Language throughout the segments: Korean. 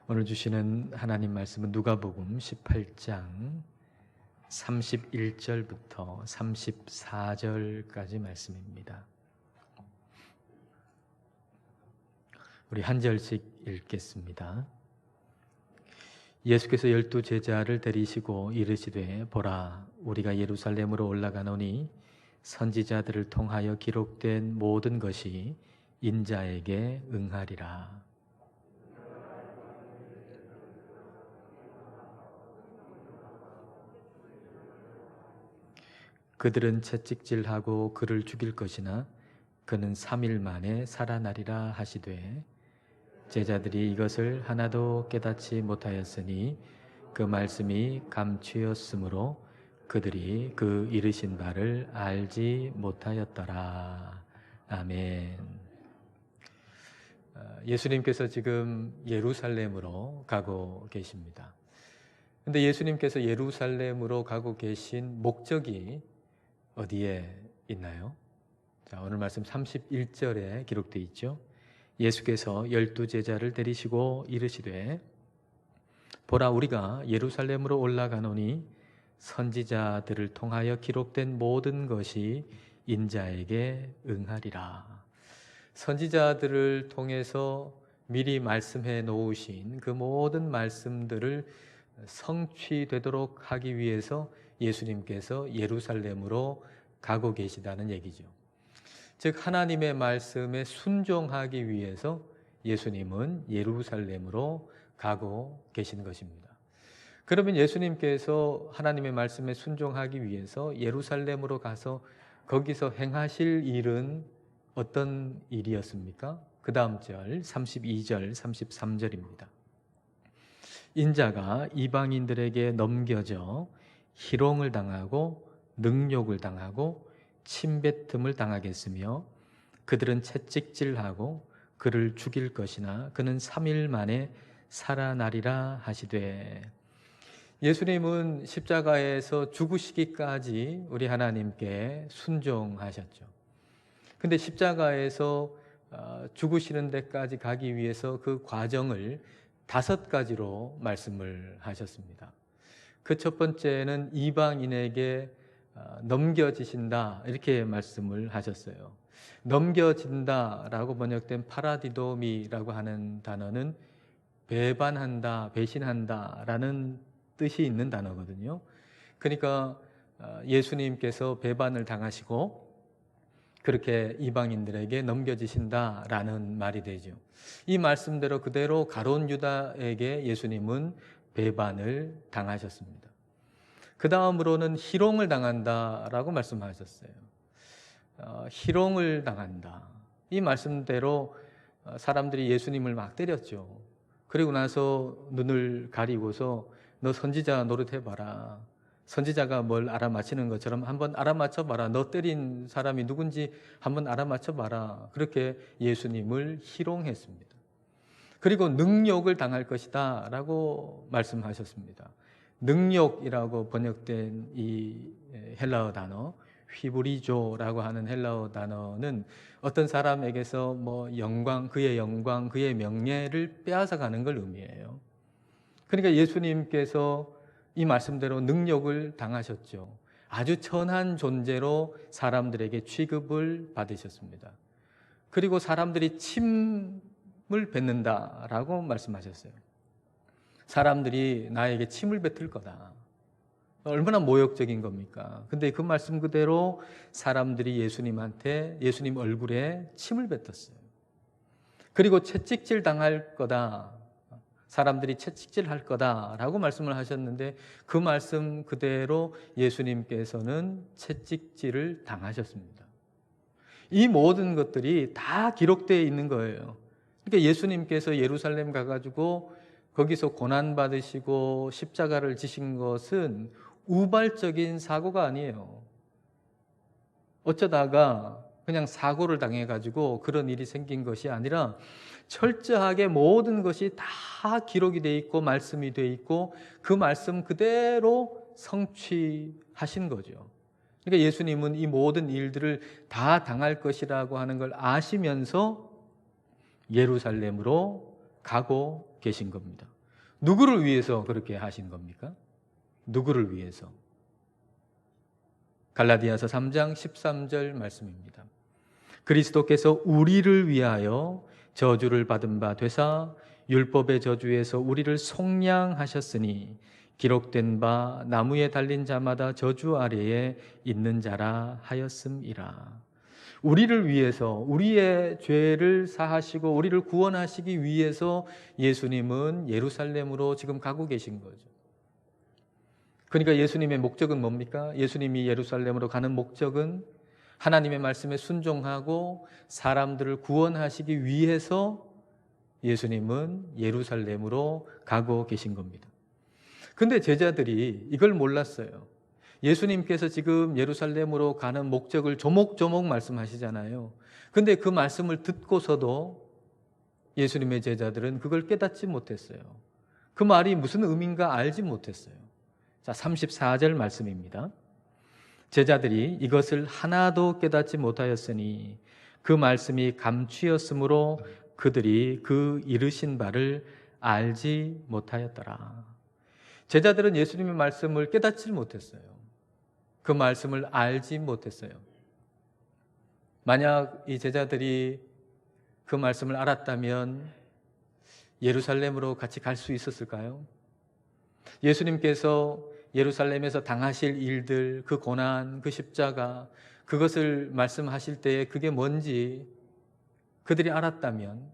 오늘 주시는 하나님 말씀은 누가복음 18장 31절부터 34절까지 말씀입니다. 우리 한 절씩 읽겠습니다. 예수께서 12 제자를 데리시고 이르시되 보라 우리가 예루살렘으로 올라가노니 선지자들을 통하여 기록된 모든 것이 인자에게 응하리라. 그들은 채찍질하고 그를 죽일 것이나 그는 3일 만에 살아나리라 하시되 제자들이 이것을 하나도 깨닫지 못하였으니 그 말씀이 감추었으므로 그들이 그 이르신 바를 알지 못하였더라. 아멘. 예수님께서 지금 예루살렘으로 가고 계십니다. 근데 예수님께서 예루살렘으로 가고 계신 목적이 어디에 있나요? 자, 오늘 말씀 31절에 기록되어 있죠. 예수께서 12 제자를 데리시고 이르시되 보라 우리가 예루살렘으로 올라가노니 선지자들을 통하여 기록된 모든 것이 인자에게 응하리라. 선지자들을 통해서 미리 말씀해 놓으신 그 모든 말씀들을 성취되도록 하기 위해서 예수님께서 예루살렘으로 가고 계시다는 얘기죠. 즉 하나님의 말씀에 순종하기 위해서 예수님은 예루살렘으로 가고 계신 것입니다. 그러면 예수님께서 하나님의 말씀에 순종하기 위해서 예루살렘으로 가서 거기서 행하실 일은 어떤 일이었습니까? 그 다음 절 32절 33절입니다. 인자가 이방인들에게 넘겨져 희롱을 당하고 능욕을 당하고 침뱉음을 당하겠으며 그들은 채찍질하고 그를 죽일 것이나 그는 3일 만에 살아나리라 하시되 예수님은 십자가에서 죽으시기까지 우리 하나님께 순종하셨죠. 근데 십자가에서 죽으시는 데까지 가기 위해서 그 과정을 5가지로 말씀을 하셨습니다. 그 첫 번째는 이방인에게 넘겨지신다 이렇게 말씀을 하셨어요. 넘겨진다라고 번역된 파라디도미라고 하는 단어는 배반한다, 배신한다라는 뜻이 있는 단어거든요. 그러니까 예수님께서 배반을 당하시고 그렇게 이방인들에게 넘겨지신다라는 말이 되죠. 이 말씀대로 그대로 가룟 유다에게 예수님은 배반을 당하셨습니다. 그 다음으로는 희롱을 당한다라고 말씀하셨어요. 희롱을 당한다. 이 말씀대로 사람들이 예수님을 막 때렸죠. 그리고 나서 눈을 가리고서 너 선지자 노릇해봐라. 선지자가 뭘 알아맞히는 것처럼 한번 알아맞혀봐라. 너 때린 사람이 누군지 한번 알아맞혀봐라. 그렇게 예수님을 희롱했습니다. 그리고 능욕을 당할 것이다 라고 말씀하셨습니다. 능욕이라고 번역된 이 헬라어 단어 휘브리조라고 하는 헬라어 단어는 어떤 사람에게서 영광, 그의 명예를 빼앗아가는 걸 의미해요. 그러니까 예수님께서 이 말씀대로 능욕을 당하셨죠. 아주 천한 존재로 사람들에게 취급을 받으셨습니다. 그리고 사람들이 침을 뱉는다라고 말씀하셨어요. 사람들이 나에게 침을 뱉을 거다. 얼마나 모욕적인 겁니까? 근데 그 말씀 그대로 사람들이 예수님 얼굴에 침을 뱉었어요. 그리고 채찍질 당할 거다. 사람들이 채찍질 할 거다라고 말씀을 하셨는데 그 말씀 그대로 예수님께서는 채찍질을 당하셨습니다. 이 모든 것들이 다 기록되어 있는 거예요. 그러니까 예수님께서 예루살렘 가가지고 거기서 고난받으시고 십자가를 지신 것은 우발적인 사고가 아니에요. 어쩌다가 그냥 사고를 당해가지고 그런 일이 생긴 것이 아니라 철저하게 모든 것이 다 기록이 돼 있고 말씀이 돼 있고 그 말씀 그대로 성취하신 거죠. 그러니까 예수님은 이 모든 일들을 다 당할 것이라고 하는 걸 아시면서 예루살렘으로 가고 계신 겁니다. 누구를 위해서 그렇게 하신 겁니까? 누구를 위해서? 갈라디아서 3장 13절 말씀입니다. 그리스도께서 우리를 위하여 저주를 받은 바 되사 율법의 저주에서 우리를 속량하셨으니 기록된 바 나무에 달린 자마다 저주 아래에 있는 자라 하였음이라. 우리를 위해서, 우리의 죄를 사하시고 우리를 구원하시기 위해서 예수님은 예루살렘으로 지금 가고 계신 거죠. 그러니까 예수님의 목적은 뭡니까? 예수님이 예루살렘으로 가는 목적은 하나님의 말씀에 순종하고 사람들을 구원하시기 위해서 예수님은 예루살렘으로 가고 계신 겁니다. 근데 제자들이 이걸 몰랐어요. 예수님께서 지금 예루살렘으로 가는 목적을 조목조목 말씀하시잖아요. 근데 그 말씀을 듣고서도 예수님의 제자들은 그걸 깨닫지 못했어요. 그 말이 무슨 의미인가 알지 못했어요. 자, 34절 말씀입니다. 제자들이 이것을 하나도 깨닫지 못하였으니 그 말씀이 감추였으므로 그들이 그 이르신 바를 알지 못하였더라. 제자들은 예수님의 말씀을 깨닫지 못했어요. 그 말씀을 알지 못했어요. 만약 이 제자들이 그 말씀을 알았다면 예루살렘으로 같이 갈 수 있었을까요? 예수님께서 예루살렘에서 당하실 일들, 그 고난, 그 십자가, 그것을 말씀하실 때에 그게 뭔지 그들이 알았다면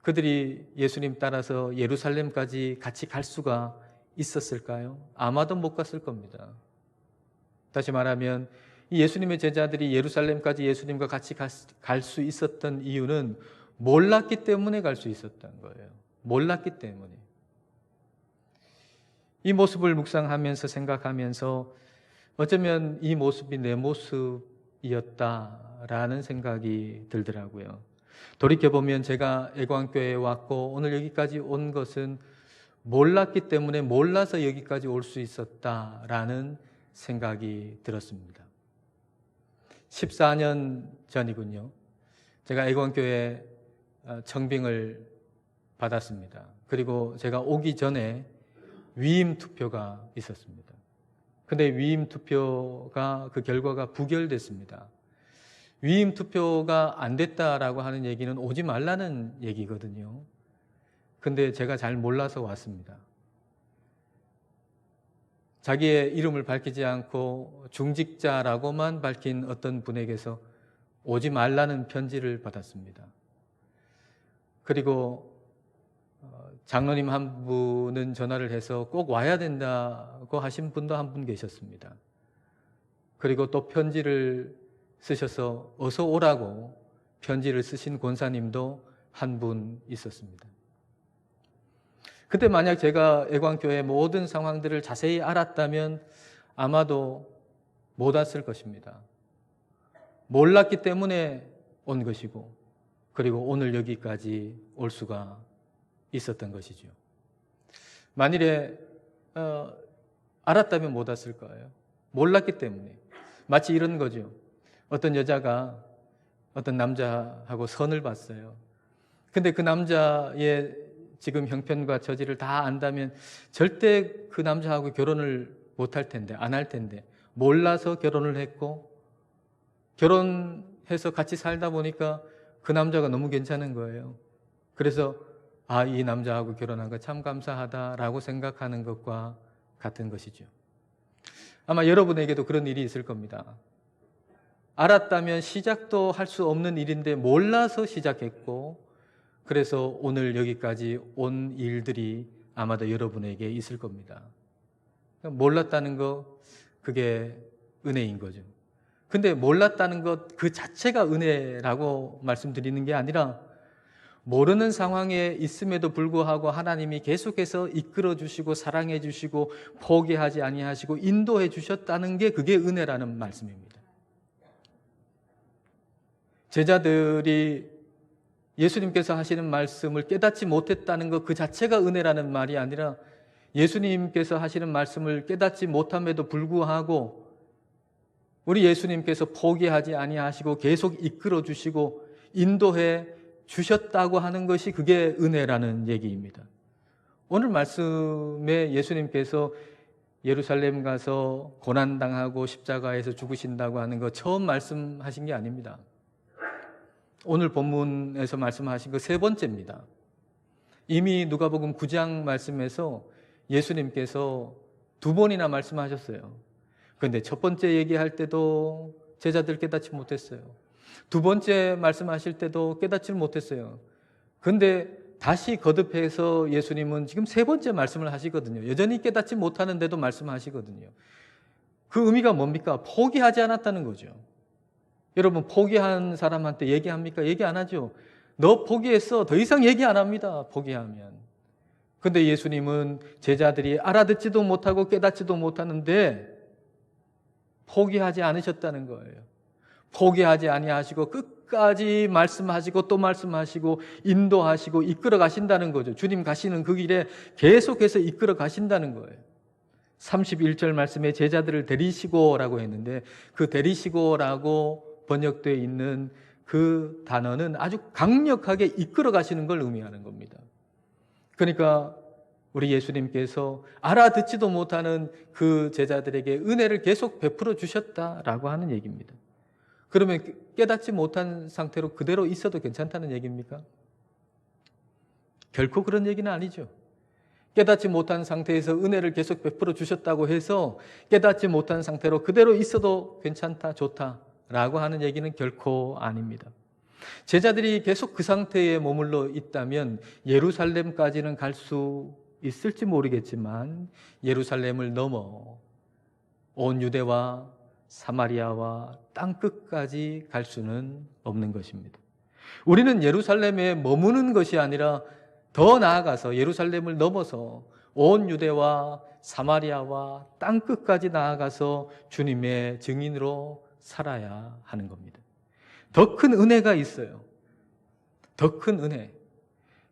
그들이 예수님 따라서 예루살렘까지 같이 갈 수가 있었을까요? 아마도 못 갔을 겁니다. 다시 말하면 이 예수님의 제자들이 예루살렘까지 예수님과 같이 갈 수 있었던 이유는 몰랐기 때문에 갈 수 있었던 거예요. 몰랐기 때문에. 이 모습을 묵상하면서 생각하면서 어쩌면 이 모습이 내 모습이었다라는 생각이 들더라고요. 돌이켜보면 제가 애광교회에 왔고 오늘 여기까지 온 것은 몰랐기 때문에 몰라서 여기까지 올 수 있었다라는 생각이 들었습니다. 14년 전이군요. 제가 애광교회 청빙을 받았습니다. 그리고 제가 오기 전에 위임 투표가 있었습니다. 근데 위임 투표가 그 결과가 부결됐습니다. 위임 투표가 안 됐다라고 하는 얘기는 오지 말라는 얘기거든요. 근데 제가 잘 몰라서 왔습니다. 자기의 이름을 밝히지 않고 중직자라고만 밝힌 어떤 분에게서 오지 말라는 편지를 받았습니다. 그리고 장로님 한 분은 전화를 해서 꼭 와야 된다고 하신 분도 한 분 계셨습니다. 그리고 또 편지를 쓰셔서 어서 오라고 편지를 쓰신 권사님도 한 분 있었습니다. 그때 만약 제가 애광교회의 모든 상황들을 자세히 알았다면 아마도 못 왔을 것입니다. 몰랐기 때문에 온 것이고 그리고 오늘 여기까지 올 수가 있었던 것이죠. 만일에 알았다면 못 왔을 거예요. 몰랐기 때문에. 마치 이런 거죠. 어떤 여자가 어떤 남자하고 선을 봤어요. 근데 그 남자의 지금 형편과 처지를 다 안다면 절대 그 남자하고 결혼을 못 할 텐데, 안 할 텐데 몰라서 결혼을 했고 결혼해서 같이 살다 보니까 그 남자가 너무 괜찮은 거예요. 그래서 이 남자하고 결혼한 거 참 감사하다라고 생각하는 것과 같은 것이죠. 아마 여러분에게도 그런 일이 있을 겁니다. 알았다면 시작도 할 수 없는 일인데 몰라서 시작했고 그래서 오늘 여기까지 온 일들이 아마도 여러분에게 있을 겁니다. 몰랐다는 거 그게 은혜인 거죠. 근데 몰랐다는 것 그 자체가 은혜라고 말씀드리는 게 아니라 모르는 상황에 있음에도 불구하고 하나님이 계속해서 이끌어 주시고 사랑해 주시고 포기하지 아니하시고 인도해 주셨다는 게 그게 은혜라는 말씀입니다. 제자들이 예수님께서 하시는 말씀을 깨닫지 못했다는 것 그 자체가 은혜라는 말이 아니라 예수님께서 하시는 말씀을 깨닫지 못함에도 불구하고 우리 예수님께서 포기하지 아니하시고 계속 이끌어 주시고 인도해 주셨다고 하는 것이 그게 은혜라는 얘기입니다. 오늘 말씀에 예수님께서 예루살렘 가서 고난당하고 십자가에서 죽으신다고 하는 거 처음 말씀하신 게 아닙니다. 오늘 본문에서 말씀하신 거 세 번째입니다. 이미 누가복음 9장 말씀에서 예수님께서 두 번이나 말씀하셨어요. 그런데 첫 번째 얘기할 때도 제자들 깨닫지 못했어요. 두 번째 말씀하실 때도 깨닫지 못했어요. 그런데 다시 거듭해서 예수님은 지금 세 번째 말씀을 하시거든요. 여전히 깨닫지 못하는데도 말씀하시거든요. 그 의미가 뭡니까? 포기하지 않았다는 거죠. 여러분, 포기한 사람한테 얘기합니까? 얘기 안 하죠. 너 포기했어. 더 이상 얘기 안 합니다. 포기하면. 근데 예수님은 제자들이 알아듣지도 못하고 깨닫지도 못하는데 포기하지 않으셨다는 거예요. 포기하지 아니하시고 끝까지 말씀하시고 또 말씀하시고 인도하시고 이끌어 가신다는 거죠. 주님 가시는 그 길에 계속해서 이끌어 가신다는 거예요. 31절 말씀에 제자들을 데리시고라고 했는데 그 데리시고라고 번역되어 있는 그 단어는 아주 강력하게 이끌어 가시는 걸 의미하는 겁니다. 그러니까 우리 예수님께서 알아듣지도 못하는 그 제자들에게 은혜를 계속 베풀어 주셨다라고 하는 얘기입니다. 그러면 깨닫지 못한 상태로 그대로 있어도 괜찮다는 얘기입니까? 결코 그런 얘기는 아니죠. 깨닫지 못한 상태에서 은혜를 계속 베풀어 주셨다고 해서 깨닫지 못한 상태로 그대로 있어도 괜찮다, 좋다라고 하는 얘기는 결코 아닙니다. 제자들이 계속 그 상태에 머물러 있다면 예루살렘까지는 갈 수 있을지 모르겠지만 예루살렘을 넘어 온 유대와 사마리아와 땅끝까지 갈 수는 없는 것입니다. 우리는 예루살렘에 머무는 것이 아니라 더 나아가서 예루살렘을 넘어서 온 유대와 사마리아와 땅끝까지 나아가서 주님의 증인으로 살아야 하는 겁니다. 더 큰 은혜가 있어요. 더 큰 은혜.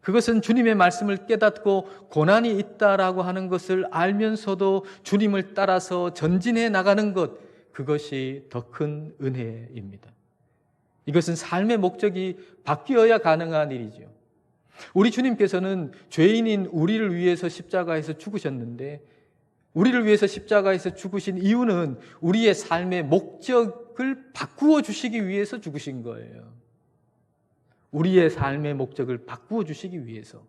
그것은 주님의 말씀을 깨닫고 고난이 있다라고 하는 것을 알면서도 주님을 따라서 전진해 나가는 것, 그것이 더 큰 은혜입니다. 이것은 삶의 목적이 바뀌어야 가능한 일이죠. 우리 주님께서는 죄인인 우리를 위해서 십자가에서 죽으셨는데 우리를 위해서 십자가에서 죽으신 이유는 우리의 삶의 목적을 바꾸어 주시기 위해서 죽으신 거예요. 우리의 삶의 목적을 바꾸어 주시기 위해서.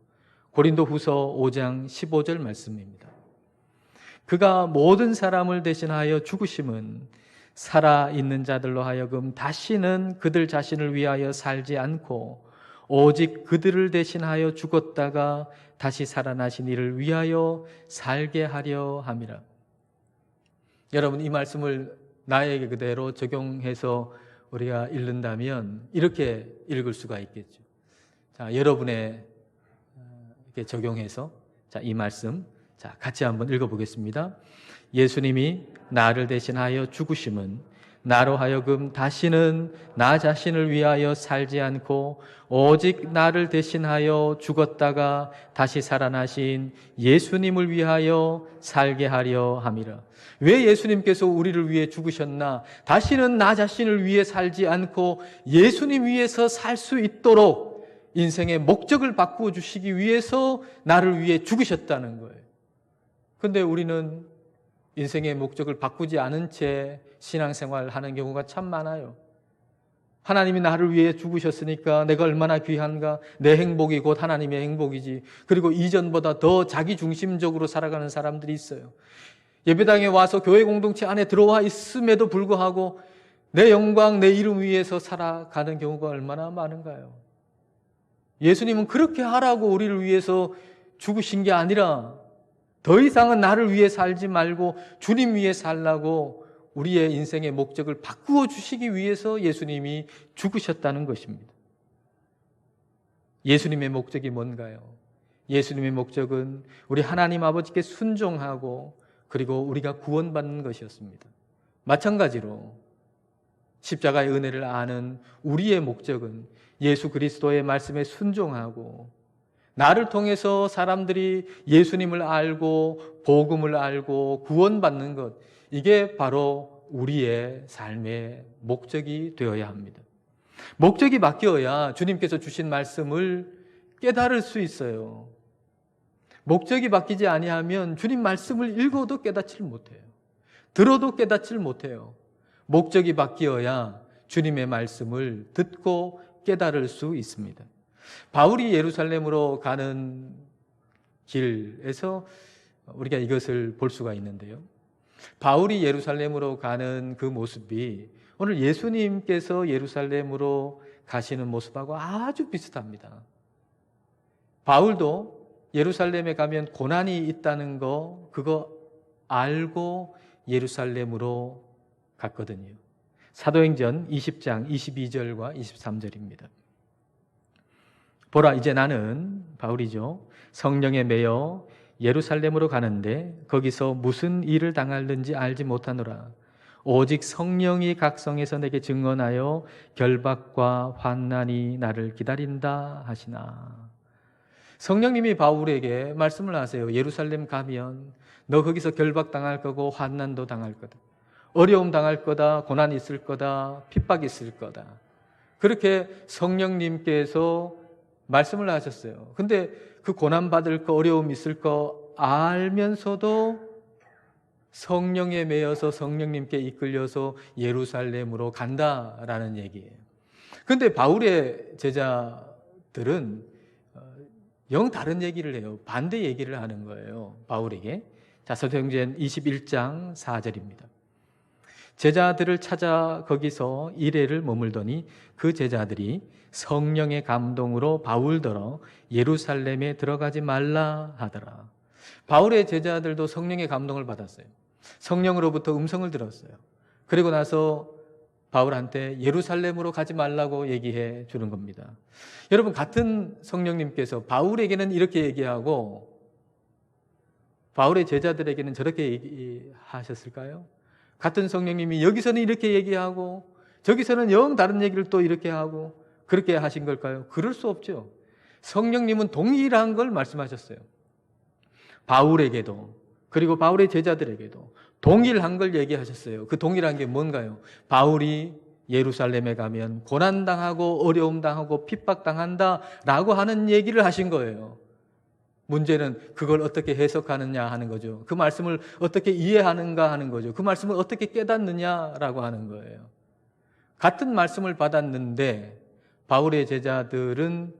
고린도후서 5장 15절 말씀입니다. 그가 모든 사람을 대신하여 죽으심은 살아있는 자들로 하여금 다시는 그들 자신을 위하여 살지 않고 오직 그들을 대신하여 죽었다가 다시 살아나신 이를 위하여 살게 하려 함이라. 여러분, 이 말씀을 나에게 그대로 적용해서 우리가 읽는다면 이렇게 읽을 수가 있겠죠. 자, 여러분의 이렇게 적용해서 이 말씀 같이 한번 읽어보겠습니다. 예수님이 나를 대신하여 죽으심은 나로 하여금 다시는 나 자신을 위하여 살지 않고 오직 나를 대신하여 죽었다가 다시 살아나신 예수님을 위하여 살게 하려 함이라. 왜 예수님께서 우리를 위해 죽으셨나? 다시는 나 자신을 위해 살지 않고 예수님 위해서 살 수 있도록 인생의 목적을 바꾸어 주시기 위해서 나를 위해 죽으셨다는 거예요. 그런데 우리는 인생의 목적을 바꾸지 않은 채 신앙생활을 하는 경우가 참 많아요. 하나님이 나를 위해 죽으셨으니까 내가 얼마나 귀한가, 내 행복이 곧 하나님의 행복이지. 그리고 이전보다 더 자기중심적으로 살아가는 사람들이 있어요. 예배당에 와서 교회 공동체 안에 들어와 있음에도 불구하고 내 영광, 내 이름 위해서 살아가는 경우가 얼마나 많은가요? 예수님은 그렇게 하라고 우리를 위해서 죽으신 게 아니라 더 이상은 나를 위해 살지 말고 주님 위해 살라고 우리의 인생의 목적을 바꾸어 주시기 위해서 예수님이 죽으셨다는 것입니다. 예수님의 목적이 뭔가요? 예수님의 목적은 우리 하나님 아버지께 순종하고 그리고 우리가 구원받는 것이었습니다. 마찬가지로 십자가의 은혜를 아는 우리의 목적은 예수 그리스도의 말씀에 순종하고 나를 통해서 사람들이 예수님을 알고 복음을 알고 구원받는 것, 이게 바로 우리의 삶의 목적이 되어야 합니다. 목적이 바뀌어야 주님께서 주신 말씀을 깨달을 수 있어요. 목적이 바뀌지 아니하면 주님 말씀을 읽어도 깨닫지를 못해요. 들어도 깨닫지를 못해요. 목적이 바뀌어야 주님의 말씀을 듣고 깨달을 수 있습니다. 바울이 예루살렘으로 가는 길에서 우리가 이것을 볼 수가 있는데요. 바울이 예루살렘으로 가는 그 모습이 오늘 예수님께서 예루살렘으로 가시는 모습하고 아주 비슷합니다. 바울도 예루살렘에 가면 고난이 있다는 거 그거 알고 예루살렘으로 갔거든요. 사도행전 20장 22절과 23절입니다. 보라, 이제 나는 바울이죠. 성령에 매여 예루살렘으로 가는데 거기서 무슨 일을 당할는지 알지 못하노라. 오직 성령이 각성해서 내게 증언하여 결박과 환난이 나를 기다린다 하시나. 성령님이 바울에게 말씀을 하세요. 예루살렘 가면 너 거기서 결박당할 거고 환난도 당할 거다. 어려움 당할 거다. 고난이 있을 거다. 핍박이 있을 거다. 그렇게 성령님께서 말씀을 하셨어요. 근데 그 고난받을 거, 어려움 있을 거 알면서도 성령에 매여서 성령님께 이끌려서 예루살렘으로 간다라는 얘기예요. 근데 바울의 제자들은 영 다른 얘기를 해요. 반대 얘기를 하는 거예요. 바울에게. 자, 사도행전 21장 4절입니다. 제자들을 찾아 거기서 이래를 머물더니 그 제자들이 성령의 감동으로 바울더러 예루살렘에 들어가지 말라 하더라. 바울의 제자들도 성령의 감동을 받았어요. 성령으로부터 음성을 들었어요. 그리고 나서 바울한테 예루살렘으로 가지 말라고 얘기해 주는 겁니다. 여러분, 같은 성령님께서 바울에게는 이렇게 얘기하고 바울의 제자들에게는 저렇게 얘기하셨을까요? 같은 성령님이 여기서는 이렇게 얘기하고 저기서는 영 다른 얘기를 또 이렇게 하고 그렇게 하신 걸까요? 그럴 수 없죠. 성령님은 동일한 걸 말씀하셨어요. 바울에게도 그리고 바울의 제자들에게도 동일한 걸 얘기하셨어요. 그 동일한 게 뭔가요? 바울이 예루살렘에 가면 고난당하고 어려움당하고 핍박당한다라고 하는 얘기를 하신 거예요. 문제는 그걸 어떻게 해석하느냐 하는 거죠. 그 말씀을 어떻게 이해하는가 하는 거죠. 그 말씀을 어떻게 깨닫느냐라고 하는 거예요. 같은 말씀을 받았는데 바울의 제자들은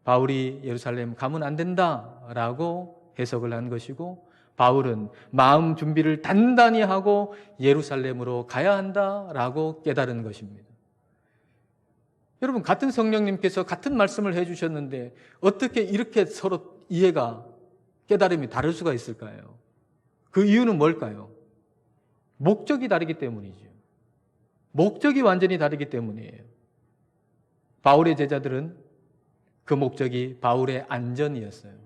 바울이 예루살렘 가면 안 된다라고 해석을 한 것이고 바울은 마음 준비를 단단히 하고 예루살렘으로 가야 한다라고 깨달은 것입니다. 여러분, 같은 성령님께서 같은 말씀을 해주셨는데 어떻게 이렇게 서로 이해가, 깨달음이 다를 수가 있을까요? 그 이유는 뭘까요? 목적이 다르기 때문이죠. 목적이 완전히 다르기 때문이에요. 바울의 제자들은 그 목적이 바울의 안전이었어요.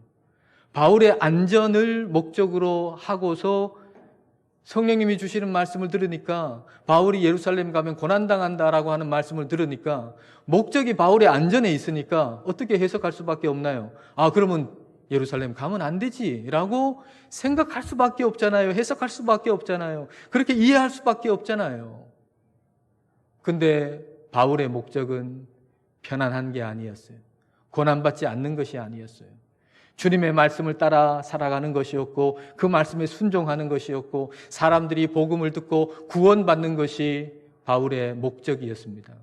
바울의 안전을 목적으로 하고서 성령님이 주시는 말씀을 들으니까 바울이 예루살렘 가면 고난당한다라고 하는 말씀을 들으니까 목적이 바울의 안전에 있으니까 어떻게 해석할 수밖에 없나요? 아, 그러면 예루살렘 가면 안 되지 라고 생각할 수밖에 없잖아요. 해석할 수밖에 없잖아요. 그렇게 이해할 수밖에 없잖아요. 근데 바울의 목적은 편안한 게 아니었어요. 고난받지 않는 것이 아니었어요. 주님의 말씀을 따라 살아가는 것이었고 그 말씀에 순종하는 것이었고 사람들이 복음을 듣고 구원받는 것이 바울의 목적이었습니다.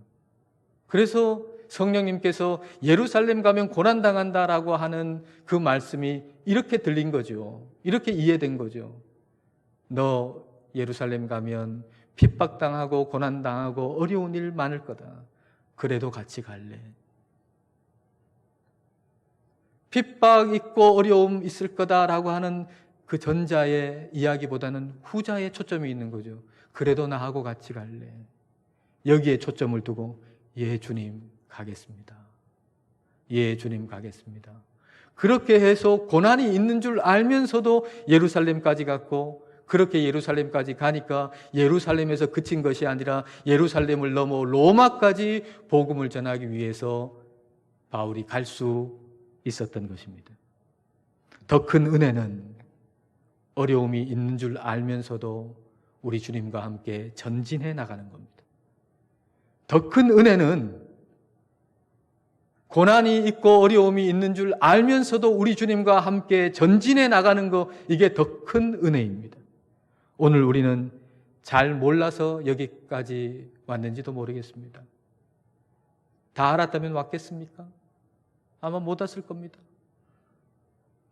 그래서 성령님께서 예루살렘 가면 고난당한다라고 하는 그 말씀이 이렇게 들린 거죠. 이렇게 이해된 거죠. 너 예루살렘 가면 핍박당하고 고난당하고 어려운 일 많을 거다. 그래도 같이 갈래. 핍박 있고 어려움 있을 거다라고 하는 그 전자의 이야기보다는 후자에 초점이 있는 거죠. 그래도 나하고 같이 갈래. 여기에 초점을 두고 예 주님 가겠습니다. 예 주님 가겠습니다. 그렇게 해서 고난이 있는 줄 알면서도 예루살렘까지 갔고 그렇게 예루살렘까지 가니까 예루살렘에서 그친 것이 아니라 예루살렘을 넘어 로마까지 복음을 전하기 위해서 바울이 갈 수 있었던 것입니다. 더 큰 은혜는 어려움이 있는 줄 알면서도 우리 주님과 함께 전진해 나가는 겁니다. 더 큰 은혜는 고난이 있고 어려움이 있는 줄 알면서도 우리 주님과 함께 전진해 나가는 거, 이게 더 큰 은혜입니다. 오늘 우리는 잘 몰라서 여기까지 왔는지도 모르겠습니다. 다 알았다면 왔겠습니까? 아마 못 왔을 겁니다.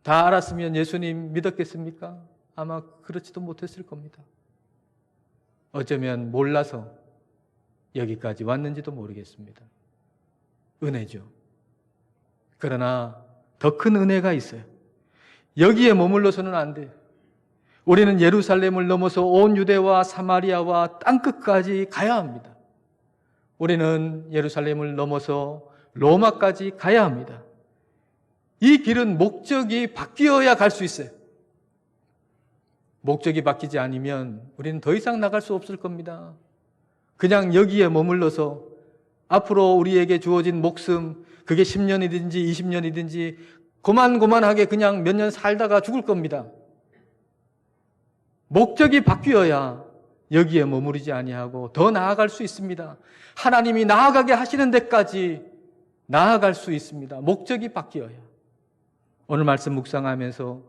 다 알았으면 예수님 믿었겠습니까? 아마 그렇지도 못했을 겁니다. 어쩌면 몰라서 여기까지 왔는지도 모르겠습니다. 은혜죠. 그러나 더 큰 은혜가 있어요. 여기에 머물러서는 안 돼요. 우리는 예루살렘을 넘어서 온 유대와 사마리아와 땅끝까지 가야 합니다. 우리는 예루살렘을 넘어서 로마까지 가야 합니다. 이 길은 목적이 바뀌어야 갈 수 있어요. 목적이 바뀌지 않으면 우리는 더 이상 나갈 수 없을 겁니다. 그냥 여기에 머물러서 앞으로 우리에게 주어진 목숨, 그게 10년이든지 20년이든지 고만고만하게 그냥 몇 년 살다가 죽을 겁니다. 목적이 바뀌어야 여기에 머무르지 아니하고 더 나아갈 수 있습니다. 하나님이 나아가게 하시는 데까지 나아갈 수 있습니다. 목적이 바뀌어야. 오늘 말씀 묵상하면서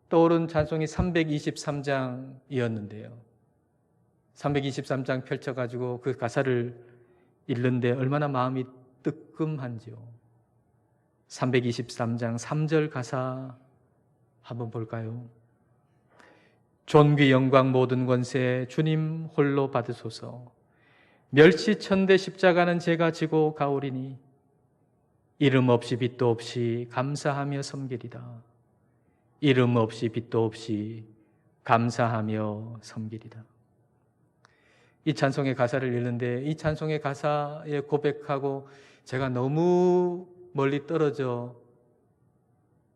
떠오른 찬송이 323장이었는데요. 323장 펼쳐가지고 그 가사를 읽는데 얼마나 마음이 뜨끔한지요. 323장 3절 가사 한번 볼까요? 존귀 영광 모든 권세 주님 홀로 받으소서. 멸시천대 십자가는 제가 지고 가오리니 이름 없이 빛도 없이 감사하며 섬기리다. 이름 없이 빛도 없이 감사하며 섬기리다. 이 찬송의 가사를 읽는데 이 찬송의 가사에 고백하고 제가 너무 멀리 떨어져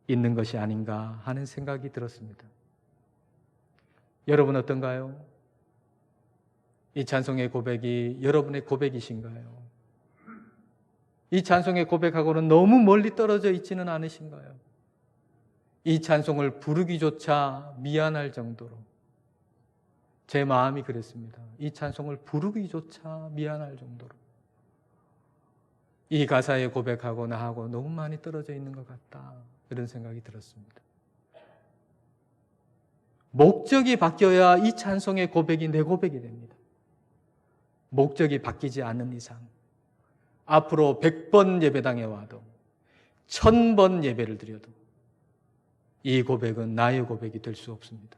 있는 것이 아닌가 하는 생각이 들었습니다. 여러분 어떤가요? 이 찬송의 고백이 여러분의 고백이신가요? 이 찬송의 고백하고는 너무 멀리 떨어져 있지는 않으신가요? 이 찬송을 부르기조차 미안할 정도로 제 마음이 그랬습니다. 이 찬송을 부르기조차 미안할 정도로 이 가사에 고백하고 나하고 너무 많이 떨어져 있는 것 같다, 이런 생각이 들었습니다. 목적이 바뀌어야 이 찬송의 고백이 내 고백이 됩니다. 목적이 바뀌지 않는 이상 앞으로 100번 예배당에 와도 1000번 예배를 드려도 이 고백은 나의 고백이 될 수 없습니다.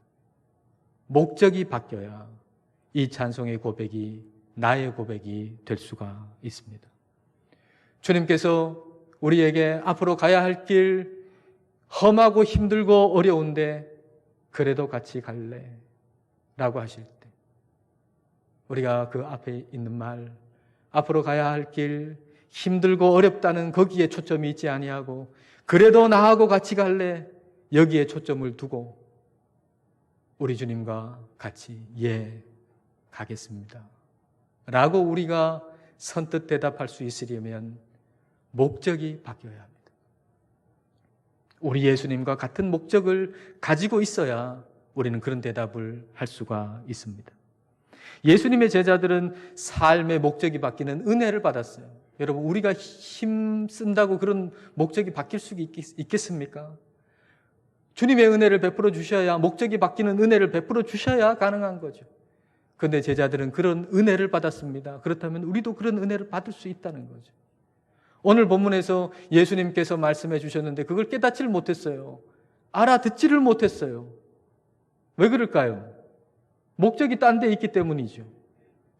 목적이 바뀌어야 이 찬송의 고백이 나의 고백이 될 수가 있습니다. 주님께서 우리에게 앞으로 가야 할 길 험하고 힘들고 어려운데 그래도 같이 갈래? 라고 하실 때 우리가 그 앞에 있는 말, 앞으로 가야 할 길 힘들고 어렵다는 거기에 초점이 있지 아니하고 그래도 나하고 같이 갈래? 여기에 초점을 두고 우리 주님과 같이 예, 가겠습니다 라고 우리가 선뜻 대답할 수 있으려면 목적이 바뀌어야 합니다. 우리 예수님과 같은 목적을 가지고 있어야 우리는 그런 대답을 할 수가 있습니다. 예수님의 제자들은 삶의 목적이 바뀌는 은혜를 받았어요. 여러분, 우리가 힘 쓴다고 그런 목적이 바뀔 수 있겠습니까? 주님의 은혜를 베풀어 주셔야, 목적이 바뀌는 은혜를 베풀어 주셔야 가능한 거죠. 그런데 제자들은 그런 은혜를 받았습니다. 그렇다면 우리도 그런 은혜를 받을 수 있다는 거죠. 오늘 본문에서 예수님께서 말씀해 주셨는데 그걸 깨닫지를 못했어요. 알아듣지를 못했어요. 왜 그럴까요? 목적이 딴 데 있기 때문이죠.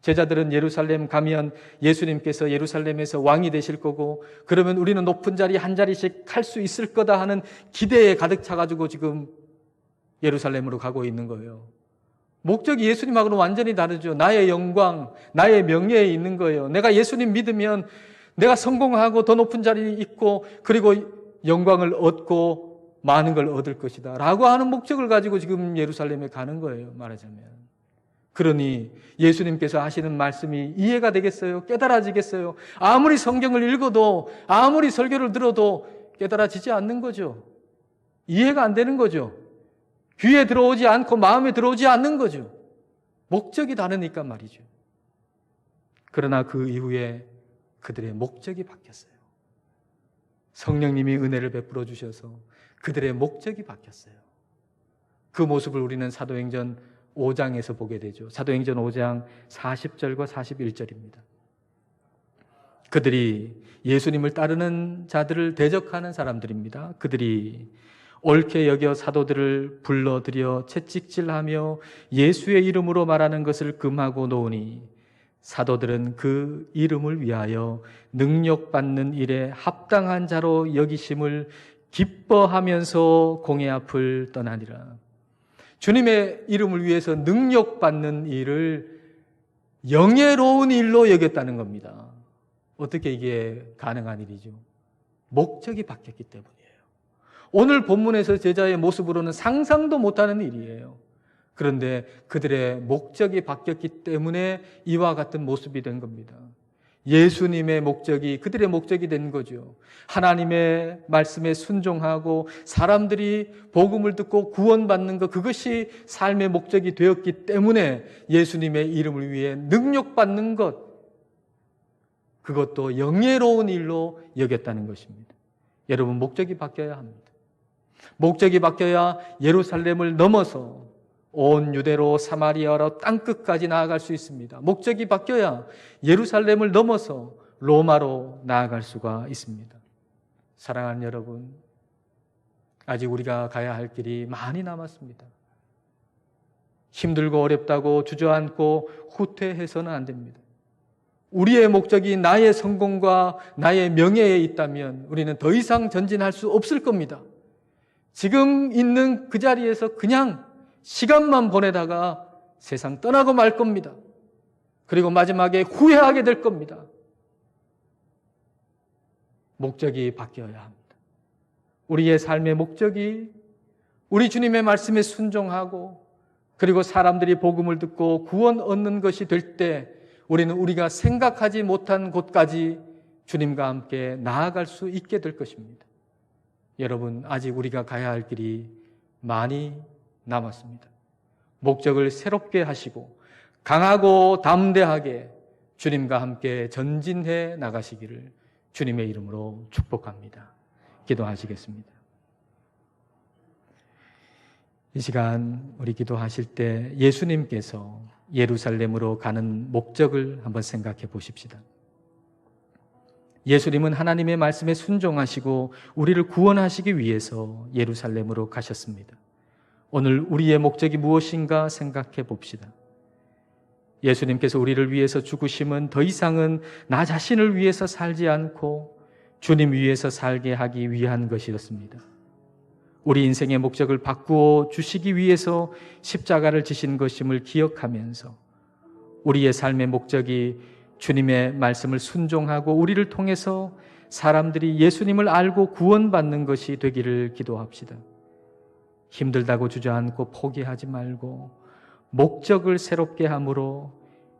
제자들은 예루살렘 가면 예수님께서 예루살렘에서 왕이 되실 거고 그러면 우리는 높은 자리 한 자리씩 할 수 있을 거다 하는 기대에 가득 차가지고 지금 예루살렘으로 가고 있는 거예요. 목적이 예수님하고는 완전히 다르죠. 나의 영광, 나의 명예에 있는 거예요. 내가 예수님 믿으면 내가 성공하고 더 높은 자리에 있고 그리고 영광을 얻고 많은 걸 얻을 것이다 라고 하는 목적을 가지고 지금 예루살렘에 가는 거예요, 말하자면. 그러니 예수님께서 하시는 말씀이 이해가 되겠어요? 깨달아지겠어요? 아무리 성경을 읽어도 아무리 설교를 들어도 깨달아지지 않는 거죠. 이해가 안 되는 거죠. 귀에 들어오지 않고 마음에 들어오지 않는 거죠. 목적이 다르니까 말이죠. 그러나 그 이후에 그들의 목적이 바뀌었어요. 성령님이 은혜를 베풀어 주셔서 그들의 목적이 바뀌었어요. 그 모습을 우리는 사도행전 5장에서 보게 되죠. 사도행전 5장 40절과 41절입니다. 그들이 예수님을 따르는 자들을 대적하는 사람들입니다. 그들이 옳게 여겨 사도들을 불러들여 채찍질하며 예수의 이름으로 말하는 것을 금하고 놓으니 사도들은 그 이름을 위하여 능력받는 일에 합당한 자로 여기심을 기뻐하면서 공회 앞을 떠나니라. 주님의 이름을 위해서 능력받는 일을 영예로운 일로 여겼다는 겁니다. 어떻게 이게 가능한 일이죠? 목적이 바뀌었기 때문이에요. 오늘 본문에서 제자의 모습으로는 상상도 못하는 일이에요. 그런데 그들의 목적이 바뀌었기 때문에 이와 같은 모습이 된 겁니다. 예수님의 목적이 그들의 목적이 된 거죠. 하나님의 말씀에 순종하고 사람들이 복음을 듣고 구원받는 것, 그것이 삶의 목적이 되었기 때문에 예수님의 이름을 위해 능력받는 것, 그것도 영예로운 일로 여겼다는 것입니다. 여러분, 목적이 바뀌어야 합니다. 목적이 바뀌어야 예루살렘을 넘어서 온 유대로 사마리아로 땅끝까지 나아갈 수 있습니다. 목적이 바뀌어야 예루살렘을 넘어서 로마로 나아갈 수가 있습니다. 사랑하는 여러분, 아직 우리가 가야 할 길이 많이 남았습니다. 힘들고 어렵다고 주저앉고 후퇴해서는 안 됩니다. 우리의 목적이 나의 성공과 나의 명예에 있다면 우리는 더 이상 전진할 수 없을 겁니다. 지금 있는 그 자리에서 그냥 시간만 보내다가 세상 떠나고 말 겁니다. 그리고 마지막에 후회하게 될 겁니다. 목적이 바뀌어야 합니다. 우리의 삶의 목적이 우리 주님의 말씀에 순종하고 그리고 사람들이 복음을 듣고 구원 얻는 것이 될 때 우리는 우리가 생각하지 못한 곳까지 주님과 함께 나아갈 수 있게 될 것입니다. 여러분, 아직 우리가 가야 할 길이 많이 남았습니다. 목적을 새롭게 하시고 강하고 담대하게 주님과 함께 전진해 나가시기를 주님의 이름으로 축복합니다. 기도하시겠습니다. 이 시간 우리 기도하실 때 예수님께서 예루살렘으로 가는 목적을 한번 생각해 보십시다. 예수님은 하나님의 말씀에 순종하시고 우리를 구원하시기 위해서 예루살렘으로 가셨습니다. 오늘 우리의 목적이 무엇인가 생각해 봅시다. 예수님께서 우리를 위해서 죽으심은 더 이상은 나 자신을 위해서 살지 않고 주님 위해서 살게 하기 위한 것이었습니다. 우리 인생의 목적을 바꾸어 주시기 위해서 십자가를 지신 것임을 기억하면서 우리의 삶의 목적이 주님의 말씀을 순종하고 우리를 통해서 사람들이 예수님을 알고 구원받는 것이 되기를 기도합시다. 힘들다고 주저앉고 포기하지 말고 목적을 새롭게 함으로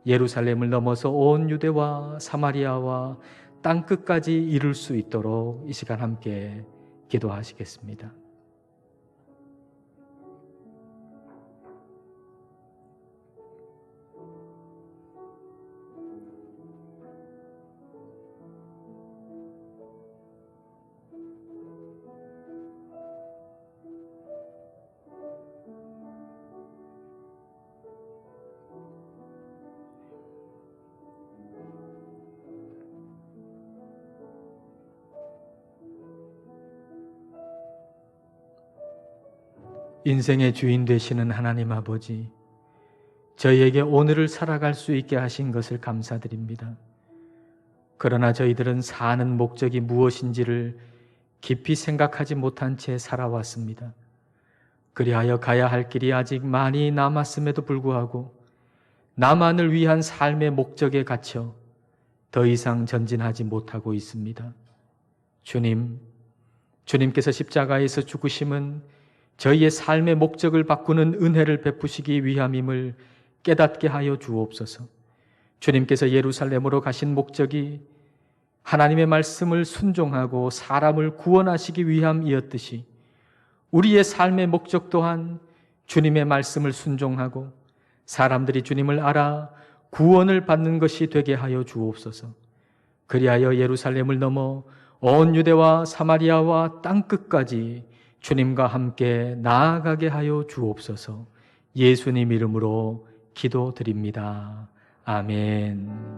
예루살렘을 넘어서 온 유대와 사마리아와 땅끝까지 이룰 수 있도록 이 시간 함께 기도하시겠습니다. 인생의 주인 되시는 하나님 아버지, 저희에게 오늘을 살아갈 수 있게 하신 것을 감사드립니다. 그러나 저희들은 사는 목적이 무엇인지를 깊이 생각하지 못한 채 살아왔습니다. 그리하여 가야 할 길이 아직 많이 남았음에도 불구하고 나만을 위한 삶의 목적에 갇혀 더 이상 전진하지 못하고 있습니다. 주님께서 십자가에서 죽으심은 저희의 삶의 목적을 바꾸는 은혜를 베푸시기 위함임을 깨닫게 하여 주옵소서. 주님께서 예루살렘으로 가신 목적이 하나님의 말씀을 순종하고 사람을 구원하시기 위함이었듯이 우리의 삶의 목적 또한 주님의 말씀을 순종하고 사람들이 주님을 알아 구원을 받는 것이 되게 하여 주옵소서. 그리하여 예루살렘을 넘어 온 유대와 사마리아와 땅끝까지 주님과 함께 나아가게 하여 주옵소서. 예수님 이름으로 기도드립니다. 아멘.